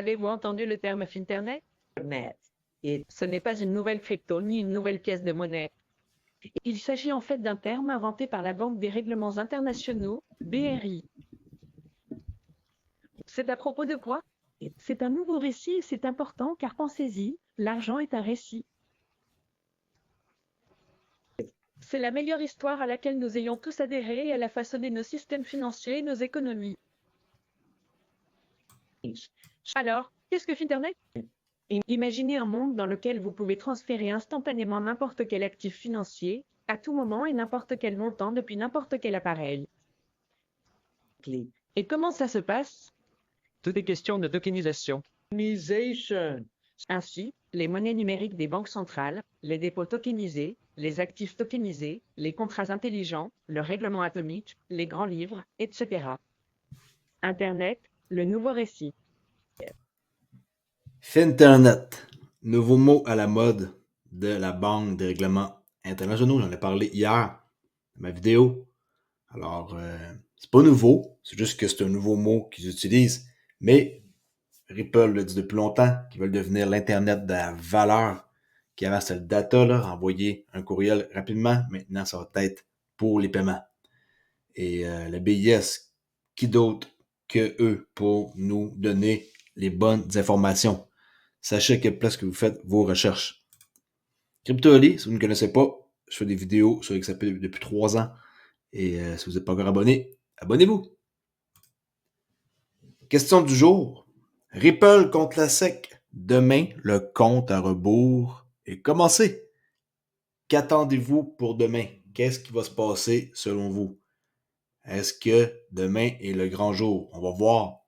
Avez-vous entendu le terme Finternet? Internet. Et Ce n'est pas une nouvelle crypto ni une nouvelle pièce de monnaie. Il s'agit en fait d'un terme inventé par la Banque des règlements internationaux, BRI. C'est à propos de quoi? C'est un nouveau récit et c'est important car pensez-y, l'argent est un récit. C'est la meilleure histoire à laquelle nous ayons tous adhéré et elle a façonné nos systèmes financiers et nos économies. Alors, qu'est-ce que Finternet? Imaginez un monde dans lequel vous pouvez transférer instantanément n'importe quel actif financier, à tout moment et n'importe quel montant depuis n'importe quel appareil. clé. Et comment ça se passe? Tout est question de tokenisation. Tokenisation. Ainsi, les monnaies numériques des banques centrales, les dépôts tokenisés, les actifs tokenisés, les contrats intelligents, le règlement atomique, les grands livres, etc. Internet, le nouveau récit. Finternet, nouveau mot à la mode de la Banque des règlements internationaux. J'en ai parlé hier dans ma vidéo. Alors, c'est pas nouveau, c'est juste que c'est un nouveau mot qu'ils utilisent. Mais Ripple le dit depuis longtemps qu'ils veulent devenir l'Internet de la valeur. Qu'avant c'était le data, là, envoyer un courriel rapidement. Maintenant, ça va être pour les paiements. Et la BIS, qui d'autre que eux pour nous donner les bonnes informations? Sachez à quelle place que vous faites vos recherches. CryptoAli, si vous ne connaissez pas, je fais des vidéos sur XRP depuis 3 ans. Et si vous n'êtes pas encore abonné, abonnez-vous. Question du jour. Ripple contre la SEC. Demain, le compte à rebours est commencé. Qu'attendez-vous pour demain? Qu'est-ce qui va se passer selon vous? Est-ce que demain est le grand jour? On va voir.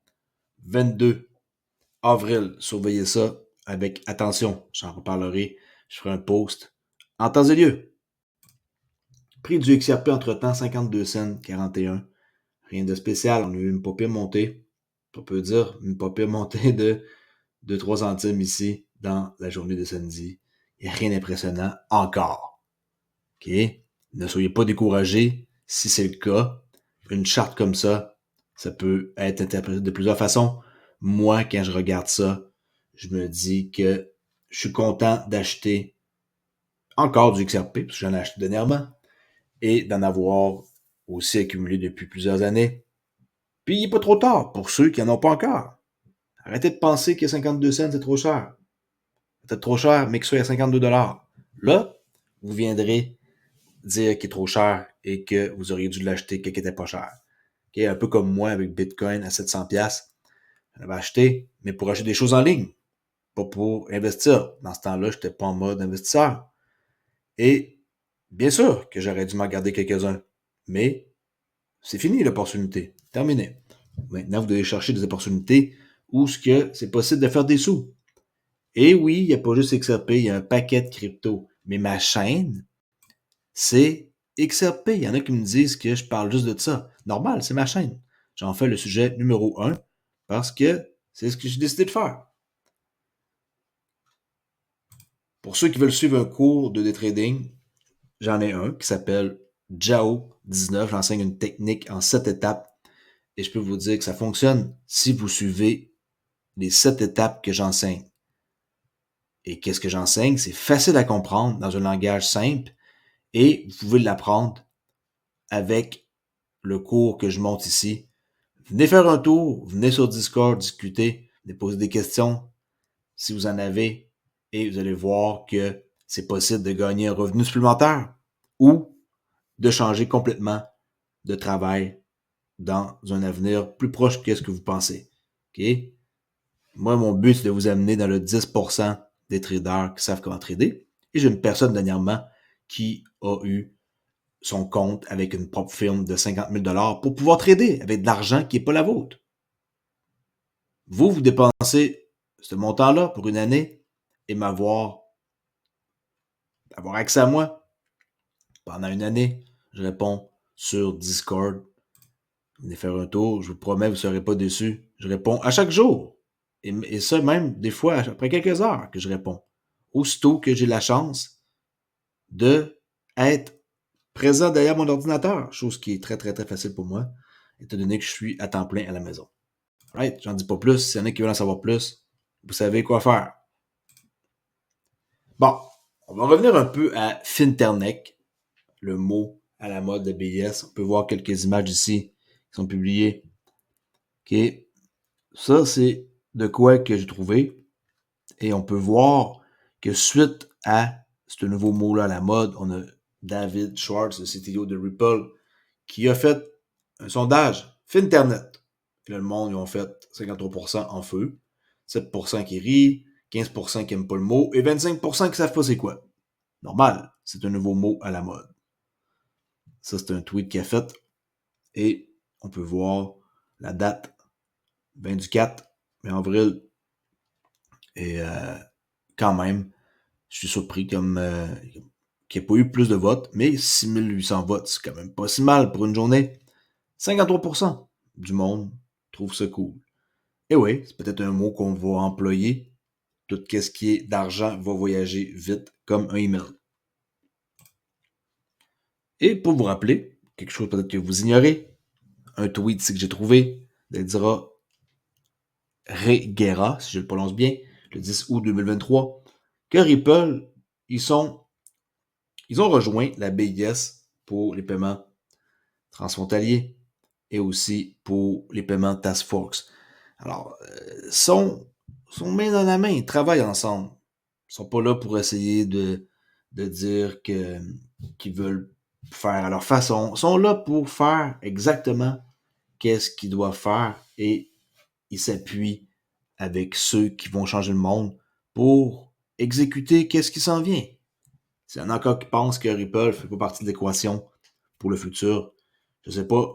22 avril, surveillez ça avec attention. J'en reparlerai. Je ferai un post en temps et lieu. Prix du XRP entre-temps, 52 cents, 41. Rien de spécial. On a eu une pas pire montée. On peut dire une pas pire montée de 3 centimes ici dans la journée de samedi. Il n'y a rien d'impressionnant encore. OK? Ne soyez pas découragés si c'est le cas. Une charte comme ça peut être interprété de plusieurs façons. Moi, quand je regarde ça, je me dis que je suis content d'acheter encore du XRP, parce que j'en ai acheté dernièrement, et d'en avoir aussi accumulé depuis plusieurs années. Puis, il n'est pas trop tard pour ceux qui n'en ont pas encore. Arrêtez de penser que 52 cents, c'est trop cher. Peut-être trop cher, mais que ce soit à 52 $. Là, vous viendrez dire qu'il est trop cher et que vous auriez dû l'acheter quand il n'était pas cher. Okay? Un peu comme moi avec Bitcoin à 700$. Je l'avais acheté, mais pour acheter des choses en ligne, pas pour investir. Dans ce temps-là, je n'étais pas en mode investisseur. Et bien sûr que j'aurais dû m'en garder quelques-uns, mais c'est fini l'opportunité. Terminé. Maintenant, vous devez chercher des opportunités où c'est possible de faire des sous. Et oui, il n'y a pas juste XRP, il y a un paquet de crypto. Mais ma chaîne, c'est XRP. Il y en a qui me disent que je parle juste de ça. Normal, c'est ma chaîne. J'en fais le sujet numéro 1 parce que c'est ce que j'ai décidé de faire. Pour ceux qui veulent suivre un cours de day trading, j'en ai un qui s'appelle JAO 19. J'enseigne une technique en 7 étapes et je peux vous dire que ça fonctionne si vous suivez les 7 étapes que j'enseigne. Et qu'est-ce que j'enseigne? C'est facile à comprendre dans un langage simple et vous pouvez l'apprendre avec le cours que je monte ici. Venez faire un tour, venez sur Discord, discuter, venez poser des questions si vous en avez et vous allez voir que c'est possible de gagner un revenu supplémentaire ou de changer complètement de travail dans un avenir plus proche que ce que vous pensez. OK? Moi, mon but, c'est de vous amener dans le 10% des traders qui savent comment trader. Et j'ai une personne dernièrement qui a eu son compte avec une propre firme de 50 000 $ pour pouvoir trader avec de l'argent qui n'est pas la vôtre. Vous dépensez ce montant-là pour une année et avoir accès à moi pendant une année. Je réponds sur Discord. Venez faire un tour, je vous promets, vous ne serez pas déçus. Je réponds à chaque jour. Et ça, même des fois, après quelques heures que je réponds. Aussitôt que j'ai la chance de être présent derrière mon ordinateur, chose qui est très, très, très facile pour moi, étant donné que je suis à temps plein à la maison. Right? J'en dis pas plus. S'il y en a qui veulent en savoir plus, vous savez quoi faire. Bon, on va revenir un peu à Finternet, le mot à la mode de BIS. On peut voir quelques images ici qui sont publiées. OK. Ça, c'est de quoi que j'ai trouvé. Et on peut voir que suite à ce nouveau mot-là à la mode, on a David Schwartz, le CTO de Ripple, qui a fait un sondage Finternet. Et là, le monde, ils ont fait 53% en feu, 7% qui rient, 15% qui n'aiment pas le mot, et 25% qui ne savent pas c'est quoi. Normal, c'est un nouveau mot à la mode. Ça, c'est un tweet qu'il a fait. Et on peut voir la date, 20 du 4 avril. Et quand même, je suis surpris comme qu'il n'y ait pas eu plus de votes, mais 6800 votes, c'est quand même pas si mal pour une journée. 53% du monde trouve ça cool. Et oui, c'est peut-être un mot qu'on va employer. Tout ce qui est d'argent va voyager vite comme un email. Et pour vous rappeler, quelque chose peut-être que vous ignorez, un tweet ici que j'ai trouvé, d'Edira Reguera, si je le prononce bien, le 10 août 2023, que Ripple, ils ont rejoint la BIS pour les paiements transfrontaliers et aussi pour les paiements Task Force. Alors, sont main dans la main, ils travaillent ensemble. Ils sont pas là pour essayer de dire qu'ils veulent faire à leur façon. Ils sont là pour faire exactement qu'est-ce qu'ils doivent faire et ils s'appuient avec ceux qui vont changer le monde pour exécuter qu'est-ce qui s'en vient. S'il y en a encore qui pensent que Ripple ne fait pas partie de l'équation pour le futur, je ne sais pas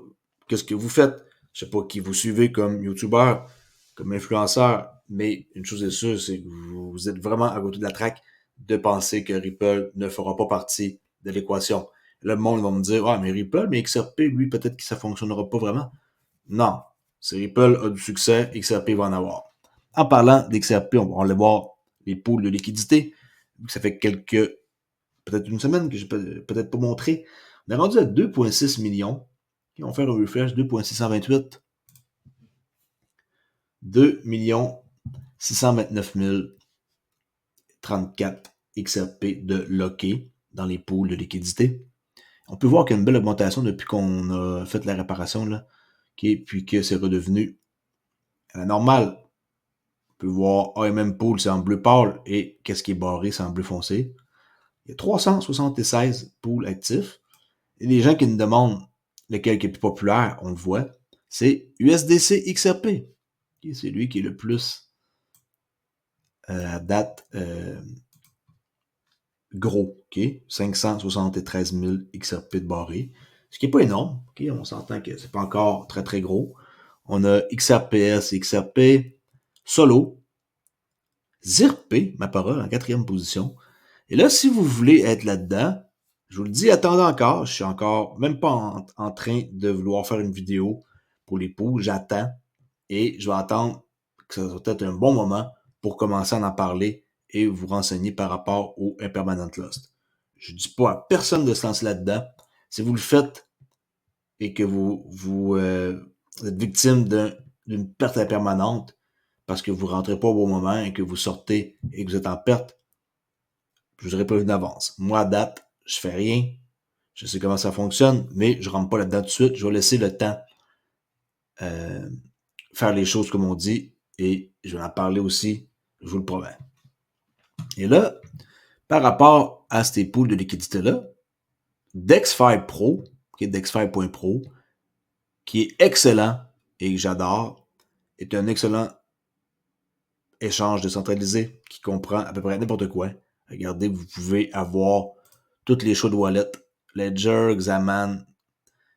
qu'est-ce que vous faites. Je ne sais pas qui vous suivez comme YouTuber, comme influenceur, mais une chose est sûre, c'est que vous êtes vraiment à côté de la traque de penser que Ripple ne fera pas partie de l'équation. Le monde va me dire, ah, mais Ripple, mais XRP, lui, peut-être que ça ne fonctionnera pas vraiment. Non. Si Ripple a du succès, XRP va en avoir. En parlant d'XRP, on va aller voir les pools de liquidité. Ça fait peut-être une semaine que je n'ai peut-être pas montré. On est rendu à 2,6 millions. Et on va faire un refresh, 2,628. 2 629 034 XRP de lockés dans les pools de liquidité. On peut voir qu'il y a une belle augmentation depuis qu'on a fait la réparation, là, puis que c'est redevenu à la normale. On peut voir AMM Pool, c'est en bleu pâle, et qu'est-ce qui est barré, c'est en bleu foncé. Il y a 376 pools actifs. Et les gens qui nous demandent lequel qui est plus populaire, on le voit, c'est USDC XRP. C'est lui qui est le plus à date gros. 573 000 XRP de barré. Ce qui n'est pas énorme. On s'entend que c'est pas encore très très gros. On a XRPS, XRP, Solo, ZIRP, ma parole, en 4e position. Et là, si vous voulez être là-dedans, je vous le dis, attendez encore. Je suis encore même pas en train de vouloir faire une vidéo pour les poules. J'attends et je vais attendre que ça soit peut-être un bon moment pour commencer à en parler et vous renseigner par rapport au Impermanent Lost. Je ne dis pas à personne de se lancer là-dedans. Si vous le faites et que vous êtes victime d'une perte impermanente parce que vous ne rentrez pas au bon moment et que vous sortez et que vous êtes en perte, je vous aurais prévenu d'avance. Moi, à date, je fais rien. Je sais comment ça fonctionne, mais je ne rentre pas là-dedans tout de suite. Je vais laisser le temps faire les choses comme on dit et je vais en parler aussi, je vous le promets. Et là, par rapport à ces pools de liquidité-là, DEX5 Pro, qui est DEX5.pro, qui est excellent et que j'adore, est un excellent échange décentralisé qui comprend à peu près n'importe quoi. Regardez, vous pouvez avoir toutes les chaudes wallets, Ledger, Xaman,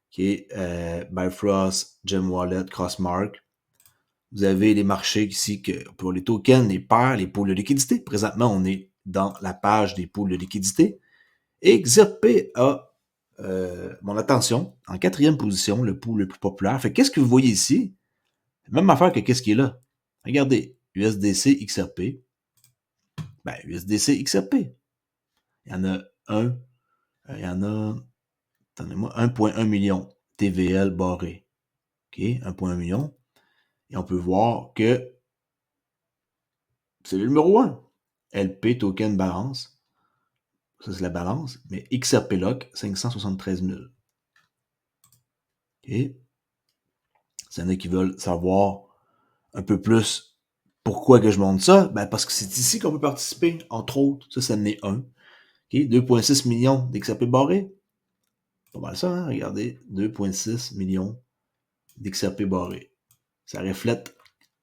qui est Bifrost, Gem Wallet, Crossmark. Vous avez les marchés ici pour les tokens, les paires, les pools de liquidité. Présentement, on est dans la page des pools de liquidité. Et XRP a mon attention en 4e position, le pool le plus populaire. Fait qu'est-ce que vous voyez ici? Même affaire que qu'est-ce qui est là. Regardez, USDC XRP. Ben, USDC XRP. Il y en a attendez-moi, 1,1 million TVL barré. OK, 1,1 million. Et on peut voir que c'est le numéro 1. LP token balance. Ça, c'est la balance. Mais XRP lock, 573 000. OK. S'il y en a qui veulent savoir un peu plus pourquoi que je monte ça, ben parce que c'est ici qu'on peut participer, entre autres. Ça en est un. OK. 2,6 millions d'XRP barrés. Pas mal ça, hein? Regardez. 2,6 millions d'XRP barrés. Ça reflète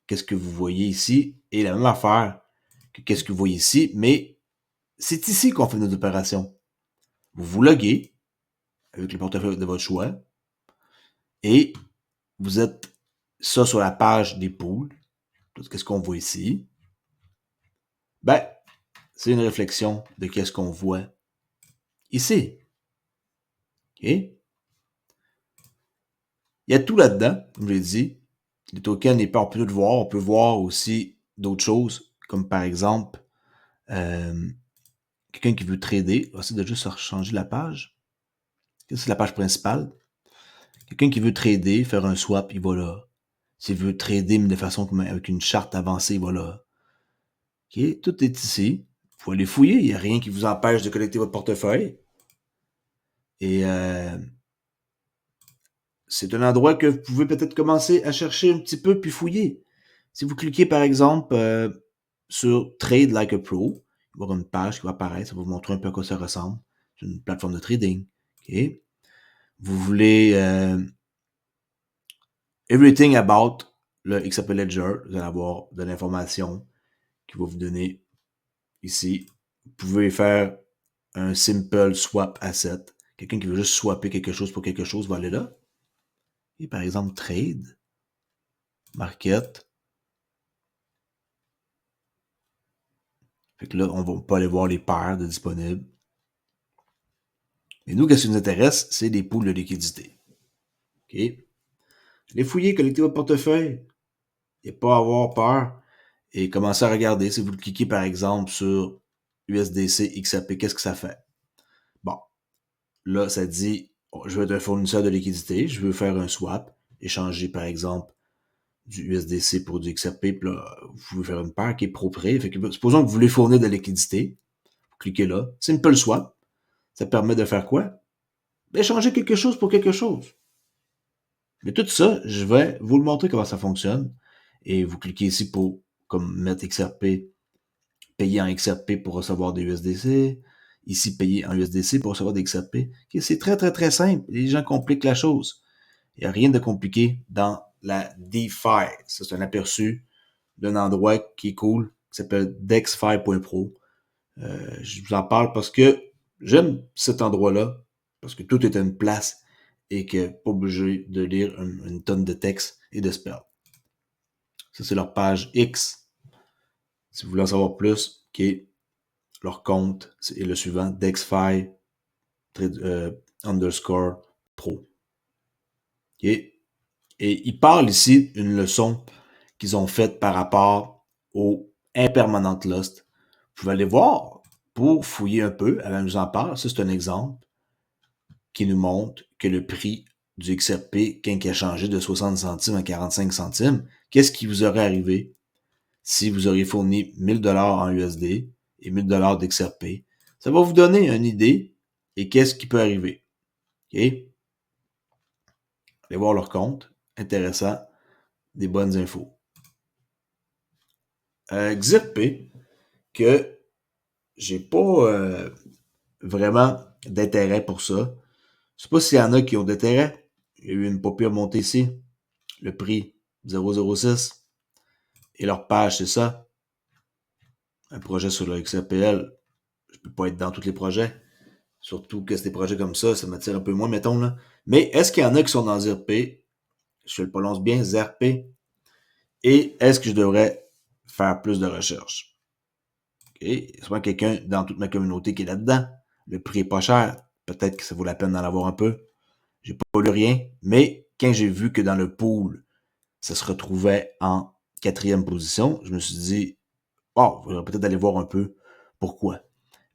qu'est-ce que vous voyez ici. Et la même affaire que qu'est-ce que vous voyez ici. Mais c'est ici qu'on fait nos opérations. Vous vous loguez avec le portefeuille de votre choix. Et vous êtes ça sur la page des pools. Qu'est-ce qu'on voit ici? Ben, c'est une réflexion de qu'est-ce qu'on voit ici. OK? Il y a tout là-dedans, comme je l'ai dit. Les tokens, on peut tout voir. On peut voir aussi d'autres choses, comme par exemple, quelqu'un qui veut trader. On va essayer de juste changer la page. C'est la page principale. Quelqu'un qui veut trader, faire un swap, il va là. S'il veut trader, mais de façon avec une charte avancée, il va là. OK? Tout est ici. Il faut aller fouiller. Il n'y a rien qui vous empêche de collecter votre portefeuille. Et c'est un endroit que vous pouvez peut-être commencer à chercher un petit peu puis fouiller. Si vous cliquez par exemple sur Trade Like a Pro, il va y avoir une page qui va apparaître, ça va vous montrer un peu à quoi ça ressemble. C'est une plateforme de trading. Okay? Vous voulez Everything About le XRP Ledger, vous allez avoir de l'information qui va vous donner ici. Vous pouvez faire un simple swap asset. Quelqu'un qui veut juste swapper quelque chose pour quelque chose va aller là. Et par exemple, trade, market. Fait que là, on va pas aller voir les paires de disponibles. Mais nous, qu'est-ce qui nous intéresse, c'est des pools de liquidité. OK? Allez fouiller, collectez votre portefeuille. Il n'y a pas à avoir peur. Et commencez à regarder. Si vous cliquez, par exemple, sur USDC XRP, qu'est-ce que ça fait? Bon. Là, ça dit, je veux être un fournisseur de liquidité. Je veux faire un swap. Échanger, par exemple, du USDC pour du XRP. Puis là, vous pouvez faire une paire qui est propre. Fait que, supposons que vous voulez fournir de la liquidité. Vous cliquez là. Simple swap. Ça permet de faire quoi? D'échanger quelque chose pour quelque chose. Mais tout ça, je vais vous le montrer comment ça fonctionne. Et vous cliquez ici pour comme mettre XRP, payer en XRP pour recevoir des USDC. Ici, payer en USDC pour recevoir des XRP. Okay, c'est très, très, très simple. Les gens compliquent la chose. Il n'y a rien de compliqué dans la DeFi. Ça, c'est un aperçu d'un endroit qui est cool, qui s'appelle dexfi.pro. Je vous en parle parce que j'aime cet endroit-là, parce que tout est à une place et que pas obligé de lire une tonne de texte et de spell. Ça, c'est leur page X. Si vous voulez en savoir plus, okay, leur compte est le suivant, dexfi _ pro. Okay. Et ils parlent ici d'une leçon qu'ils ont faite par rapport au impermanent lost. Vous pouvez aller voir pour fouiller un peu, avant que je vous en parle. Ça, c'est un exemple qui nous montre que le prix du XRP, quand il a changé de 60 centimes à 45 centimes, qu'est-ce qui vous aurait arrivé si vous auriez fourni 1000 $ en USD et 1000 $ d'XRP? Ça va vous donner une idée et qu'est-ce qui peut arriver. OK? Allez voir leur compte. Intéressant. Des bonnes infos. XRP, que j'ai pas vraiment d'intérêt pour ça. Je sais pas s'il y en a qui ont d'intérêt. Il y a eu une pas pire montée ici. Le prix 0,06. Et leur page, c'est ça. Un projet sur le XRPL. Je peux pas être dans tous les projets. Surtout que c'est des projets comme ça m'attire un peu moins, mettons, là. Mais est-ce qu'il y en a qui sont dans ZRP? Je le prononce bien, ZRP. Et est-ce que je devrais faire plus de recherche? Okay. Souvent quelqu'un dans toute ma communauté qui est là-dedans. Le prix est pas cher. Peut-être que ça vaut la peine d'en avoir un peu. J'ai pas lu rien. Mais quand j'ai vu que dans le pool, ça se retrouvait en 4e position, je me suis dit, oh, il faudrait peut-être aller voir un peu pourquoi.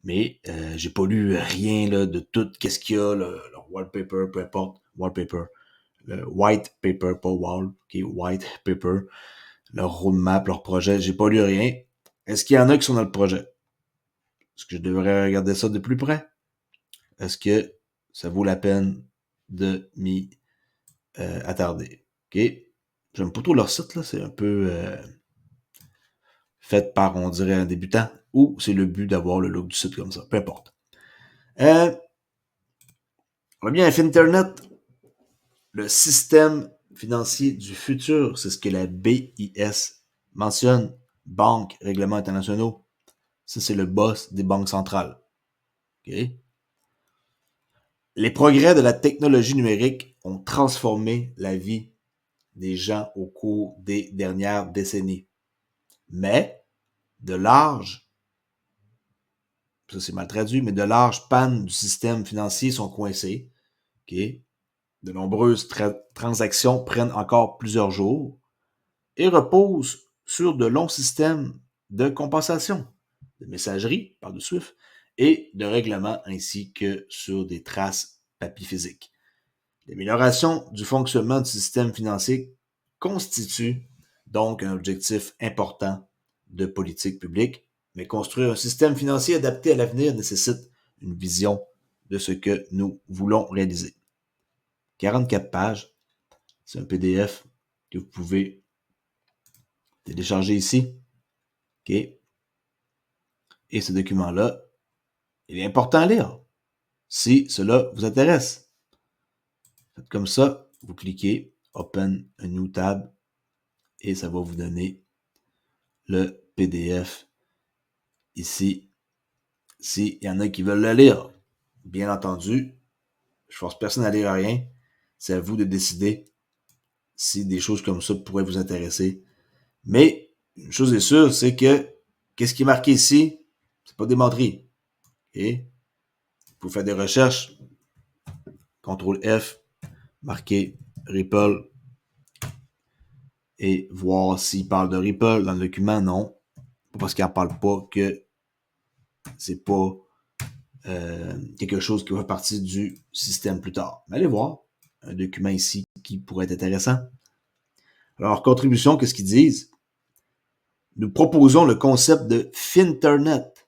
Mais j'ai pas lu rien là, de tout, qu'est-ce qu'il y a, le wallpaper, peu importe, wallpaper, le white paper, pas wall, ok, white paper, leur roadmap, leur projet, j'ai pas lu rien. Est-ce qu'il y en a qui sont dans le projet? Est-ce que je devrais regarder ça de plus près? Est-ce que ça vaut la peine de m'y attarder? OK? J'aime pas trop leur site, là. C'est un peu fait par, on dirait, un débutant. Ou c'est le but d'avoir le look du site comme ça. Peu importe. On revient à Finternet. Le système financier du futur, c'est ce que la BIS mentionne. Banques, règlements internationaux. Ça, c'est le boss des banques centrales. OK? Les progrès de la technologie numérique ont transformé la vie des gens au cours des dernières décennies. Mais de larges, ça c'est mal traduit, mais de larges pannes du système financier sont coincées. Okay? De nombreuses transactions prennent encore plusieurs jours et reposent sur de longs systèmes de compensation, de messagerie par le Swift et de règlements ainsi que sur des traces papier physique. L'amélioration du fonctionnement du système financier constitue donc un objectif important de politique publique, mais construire un système financier adapté à l'avenir nécessite une vision de ce que nous voulons réaliser. 44 pages, c'est un PDF que vous pouvez télécharger ici. OK? Et ce document-là, il est important à lire si cela vous intéresse. Faites comme ça, vous cliquez Open a new tab et ça va vous donner le PDF ici. S'il y en a qui veulent le lire, bien entendu, je force personne à lire rien. C'est à vous de décider si des choses comme ça pourraient vous intéresser. Mais une chose est sûre, c'est que qu'est-ce qui est marqué ici, c'est pas des menteries. Et vous pouvez faire des recherches. CTRL F, marquer Ripple et voir s'il parle de Ripple dans le document. Non, pas parce qu'il n'en parle pas que c'est pas quelque chose qui va faire partie du système plus tard. Mais allez voir un document ici qui pourrait être intéressant. Alors, contribution, qu'est-ce qu'ils disent? Nous proposons le concept de Finternet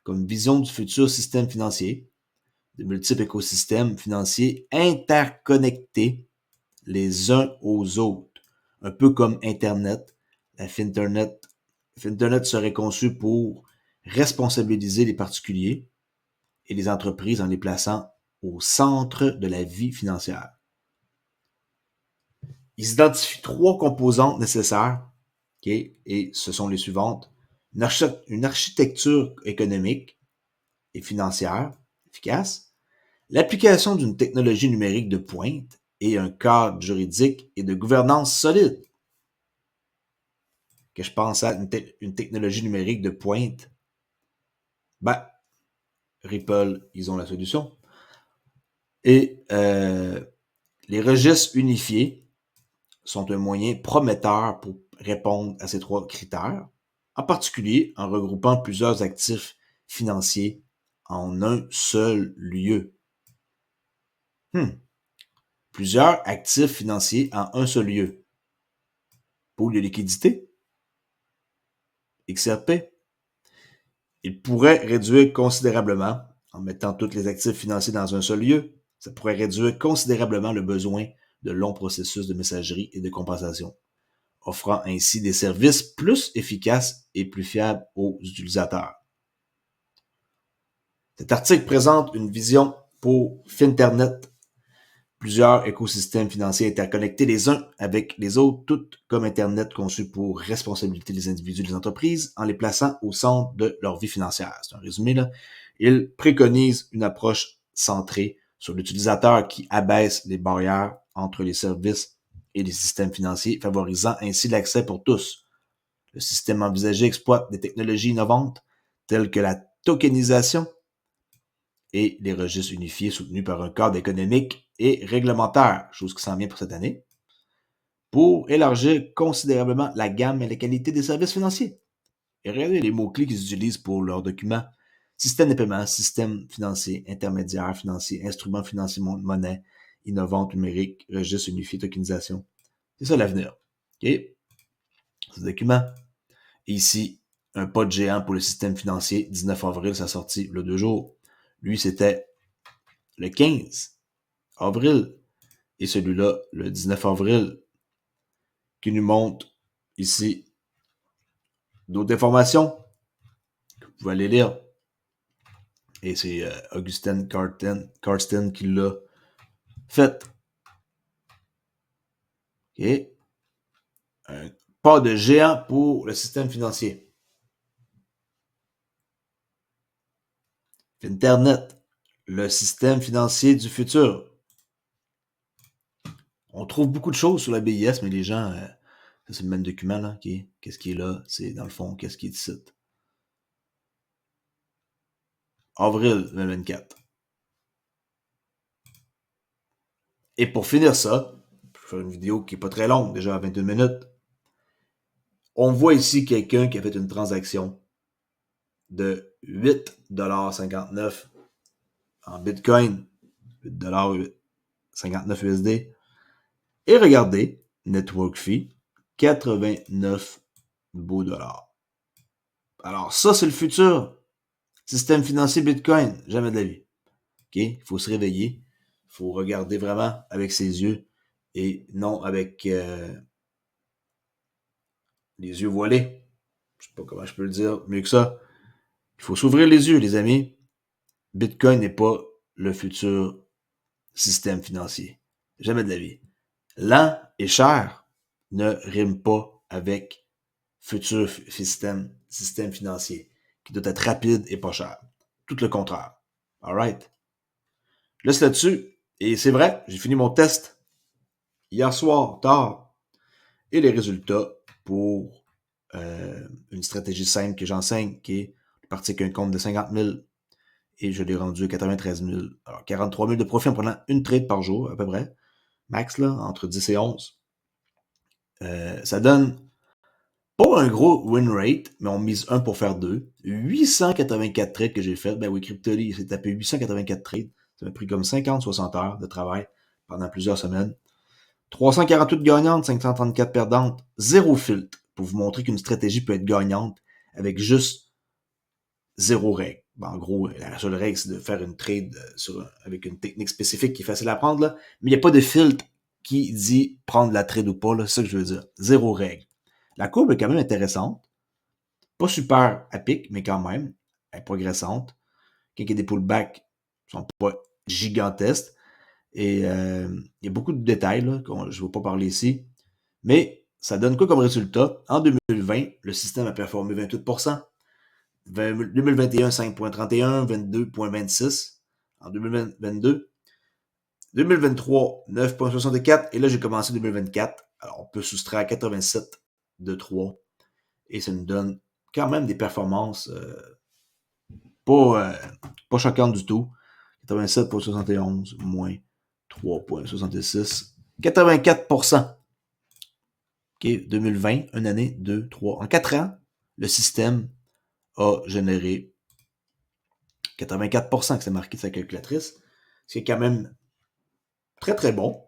comme vision du futur système financier, de multiples écosystèmes financiers interconnectés les uns aux autres. Un peu comme Internet, la Finternet serait conçu pour responsabiliser les particuliers et les entreprises en les plaçant au centre de la vie financière. Ils identifient 3 composantes nécessaires, okay, et ce sont les suivantes. Une architecture économique et financière efficace, l'application d'une technologie numérique de pointe et un cadre juridique et de gouvernance solide. Que je pense à une technologie numérique de pointe, ben, Ripple, ils ont la solution. Et les registres unifiés sont un moyen prometteur pour répondre à ces 3 critères, en particulier en regroupant plusieurs actifs financiers en un seul lieu. Plusieurs actifs financiers en un seul lieu. Pool de liquidité, XRP. Il pourrait réduire considérablement, en mettant tous les actifs financiers dans un seul lieu, ça pourrait réduire considérablement le besoin de longs processus de messagerie et de compensation, offrant ainsi des services plus efficaces et plus fiables aux utilisateurs. Cet article présente une vision pour Finternet, plusieurs écosystèmes financiers interconnectés les uns avec les autres, tout comme Internet conçu pour responsabiliser les individus et les entreprises en les plaçant au centre de leur vie financière. C'est un résumé là. Il préconise une approche centrée sur l'utilisateur qui abaisse les barrières entre les services et les systèmes financiers, favorisant ainsi l'accès pour tous. Le système envisagé exploite des technologies innovantes telles que la tokenisation et les registres unifiés soutenus par un cadre économique et réglementaire, chose qui s'en vient pour cette année, pour élargir considérablement la gamme et la qualité des services financiers. Et regardez les mots-clés qu'ils utilisent pour leurs documents. Système de paiement, système financier, intermédiaire financier, instrument financier, monnaie, innovante, numérique, registre unifié, tokenisation. C'est ça l'avenir. OK? Ce document. Et ici, un pas de géant pour le système financier. 19 avril, ça a sorti le 2 jours. Lui, c'était le 15 avril. Et celui-là, le 19 avril, qui nous montre ici d'autres informations que vous pouvez aller lire. Et c'est Augustin Karsten qui l'a fait. OK. Un pas de géant pour le système financier. Internet, le système financier du futur. On trouve beaucoup de choses sur la BIS, mais les gens, ça c'est le même document, là, okay? Qu'est-ce qui est là? C'est dans le fond, qu'est-ce qui est ici? Avril 2024. Et pour finir ça, je vais faire une vidéo qui n'est pas très longue, déjà à 22 minutes. On voit ici quelqu'un qui a fait une transaction de 8,59$ en Bitcoin, 8,59$ USD. Et regardez, network fee, 89 beaux dollars. Alors ça, c'est le futur. Système financier Bitcoin, jamais de la vie. OK? Il faut se réveiller. Il faut regarder vraiment avec ses yeux et non avec les yeux voilés. Je sais pas comment je peux le dire mieux que ça. Il faut s'ouvrir les yeux, les amis. Bitcoin n'est pas le futur système financier. Jamais de la vie. Lent et cher ne rime pas avec futur système financier, qui doit être rapide et pas cher. Tout le contraire. Alright? Laisse là-dessus. Et c'est vrai, j'ai fini mon test hier soir, tard. Et les résultats pour une stratégie simple que j'enseigne, qui est parti avec un compte de 50 000 et je l'ai rendu à 93 000. Alors, 43 000 de profit en prenant une trade par jour, à peu près. Max, là, entre 10 et 11. Ça donne pas un gros win rate, mais on mise 1 pour faire 2. 884 trades que j'ai fait. Ben oui, Cryptoly s'est tapé 884 trades. Ça m'a pris comme 50-60 heures de travail pendant plusieurs semaines. 348 gagnantes, 534 perdantes. Zéro filtre pour vous montrer qu'une stratégie peut être gagnante avec juste zéro règle. Ben, en gros, la seule règle, c'est de faire une trade avec une technique spécifique qui est facile à prendre, là. Mais il n'y a pas de filtre qui dit prendre la trade ou pas, là. C'est ça que je veux dire. Zéro règle. La courbe est quand même intéressante. Pas super à pic, mais quand même. Elle est progressante. Quand il y a des pullbacks, ils sont pas gigantesques. Et il y a beaucoup de détails là, je ne vais pas parler ici. Mais ça donne quoi comme résultat? En 2020, le système a performé 28%. 2021, 5,31, 22,26 en 2022. 2023, 9,64. Et là, j'ai commencé 2024. Alors, on peut soustraire 87 de 3. Et ça nous donne quand même des performances pas choquantes du tout. 87,71 moins 3,66. 84%. OK, 2020, une année, 2, 3. En 4 ans, le système a généré 84% que c'est marqué de sa calculatrice. Ce qui est quand même très, très bon.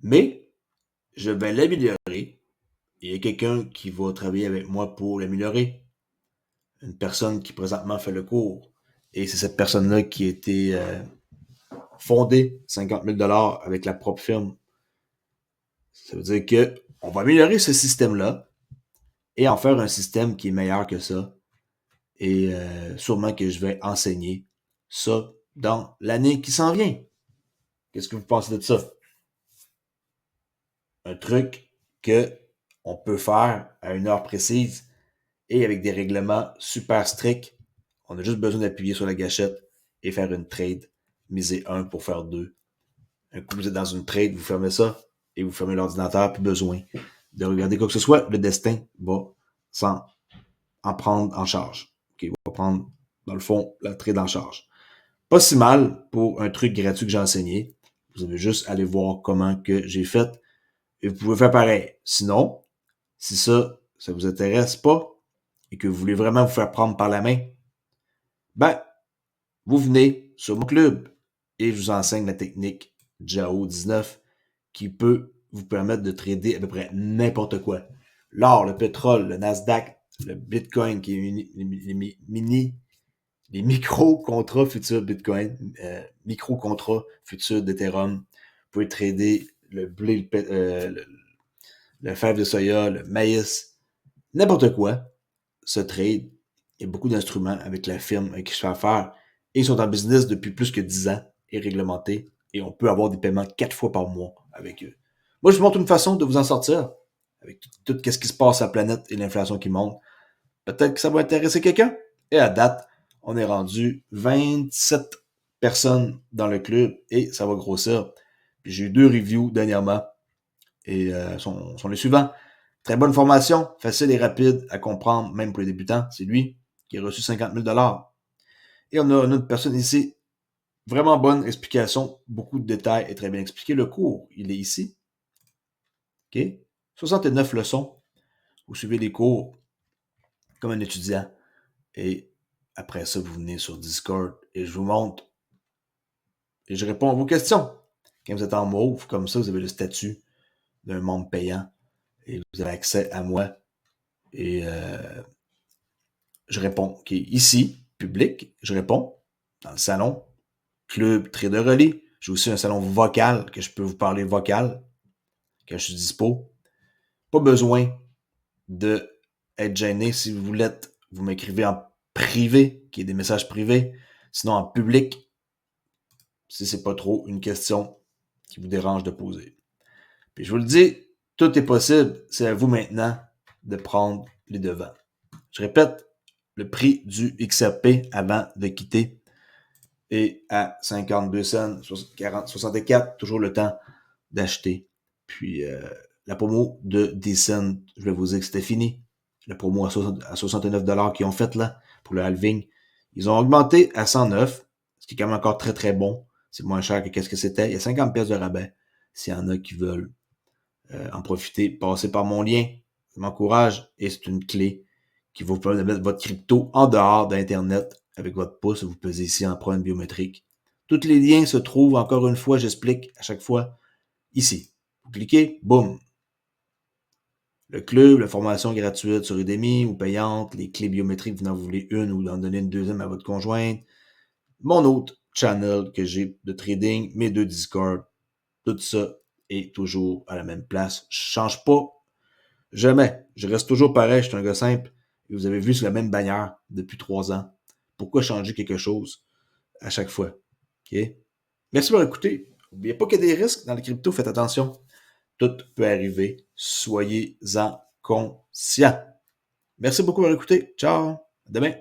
Mais je vais l'améliorer. Il y a quelqu'un qui va travailler avec moi pour l'améliorer. Une personne qui présentement fait le cours. Et c'est cette personne-là qui a été fondée 50 000 $ avec la propre firme. Ça veut dire qu'on va améliorer ce système-là et en faire un système qui est meilleur que ça. Et sûrement que je vais enseigner ça dans l'année qui s'en vient. Qu'est-ce que vous pensez de ça? Un truc qu'on peut faire à une heure précise et avec des règlements super stricts. On a juste besoin d'appuyer sur la gâchette et faire une trade. Miser 1 pour faire 2. Un coup, vous êtes dans une trade, vous fermez ça et vous fermez l'ordinateur, plus besoin de regarder quoi que ce soit. Le destin va sans en prendre en charge. Okay, va prendre, dans le fond, la trade en charge. Pas si mal pour un truc gratuit que j'ai enseigné. Vous avez juste à aller voir comment que j'ai fait et vous pouvez faire pareil. Sinon, si ça vous intéresse pas et que vous voulez vraiment vous faire prendre par la main, ben, vous venez sur mon club et je vous enseigne la technique JAO 19 qui peut vous permettre de trader à peu près n'importe quoi. L'or, le pétrole, le Nasdaq, le Bitcoin, qui est les micro-contrats futurs Bitcoin, micro-contrats futurs d'Ethereum. Vous pouvez trader le blé, le fève de soya, le maïs, n'importe quoi. Ce trade, il y a beaucoup d'instruments avec la firme avec qui je fais affaire. Et ils sont en business depuis plus que 10 ans et réglementés. Et on peut avoir des paiements 4 fois par mois avec eux. Moi, je vous montre une façon de vous en sortir avec tout ce qui se passe sur la planète et l'inflation qui monte. Peut-être que ça va intéresser quelqu'un. Et à date, on est rendu 27 personnes dans le club et ça va grossir. Puis j'ai eu 2 reviews dernièrement et sont les suivants. Très bonne formation, facile et rapide à comprendre, même pour les débutants. C'est lui qui a reçu 50 000 $. Et on a une autre personne ici. Vraiment bonne explication, beaucoup de détails et très bien expliqué. Le cours, il est ici. OK? 69 leçons. Vous suivez les cours comme un étudiant. Et après ça, vous venez sur Discord et je vous montre et je réponds à vos questions. Quand vous êtes en mauve, comme ça, vous avez le statut d'un membre payant et vous avez accès à moi. Et je réponds. OK, ici, public, je réponds dans le salon. Club Trader Relais. J'ai aussi un salon vocal que je peux vous parler vocal quand je suis dispo. Pas besoin de être gêné. Si vous voulez, vous m'écrivez en privé, qui est des messages privés. Sinon, en public, si c'est pas trop une question qui vous dérange de poser. Puis je vous le dis, tout est possible. C'est à vous maintenant de prendre les devants. Je répète, le prix du XRP avant de quitter est à 52 cents, 64, toujours le temps d'acheter. Puis la promo de Decent, je vais vous dire que c'était fini. La promo à 69 $ qu'ils ont fait là pour le halving. Ils ont augmenté à 109, ce qui est quand même encore très très bon. C'est moins cher que qu'est-ce que c'était. Il y a 50 pièces de rabais. S'il y en a qui veulent en profiter, passez par mon lien. Ça m'encourage et c'est une clé qui va vous permettre de mettre votre crypto en dehors d'Internet avec votre pouce. Vous pesez ici en empreinte biométrique. Tous les liens se trouvent, encore une fois, j'explique à chaque fois, ici. Vous cliquez, boum. Le club, la formation gratuite sur Udemy ou payante, les clés biométriques, vous en voulez une ou en donner une deuxième à votre conjointe. Mon autre channel que j'ai de trading, mes 2 Discord, tout ça est toujours à la même place. Je change pas. Jamais. Je reste toujours pareil. Je suis un gars simple. Et vous avez vu sur la même bannière depuis 3 ans. Pourquoi changer quelque chose à chaque fois? OK? Merci pour écouter. N'oubliez pas qu'il y a des risques dans les cryptos. Faites attention. Tout peut arriver. Soyez-en conscients. Merci beaucoup pour écouter. Ciao. À demain.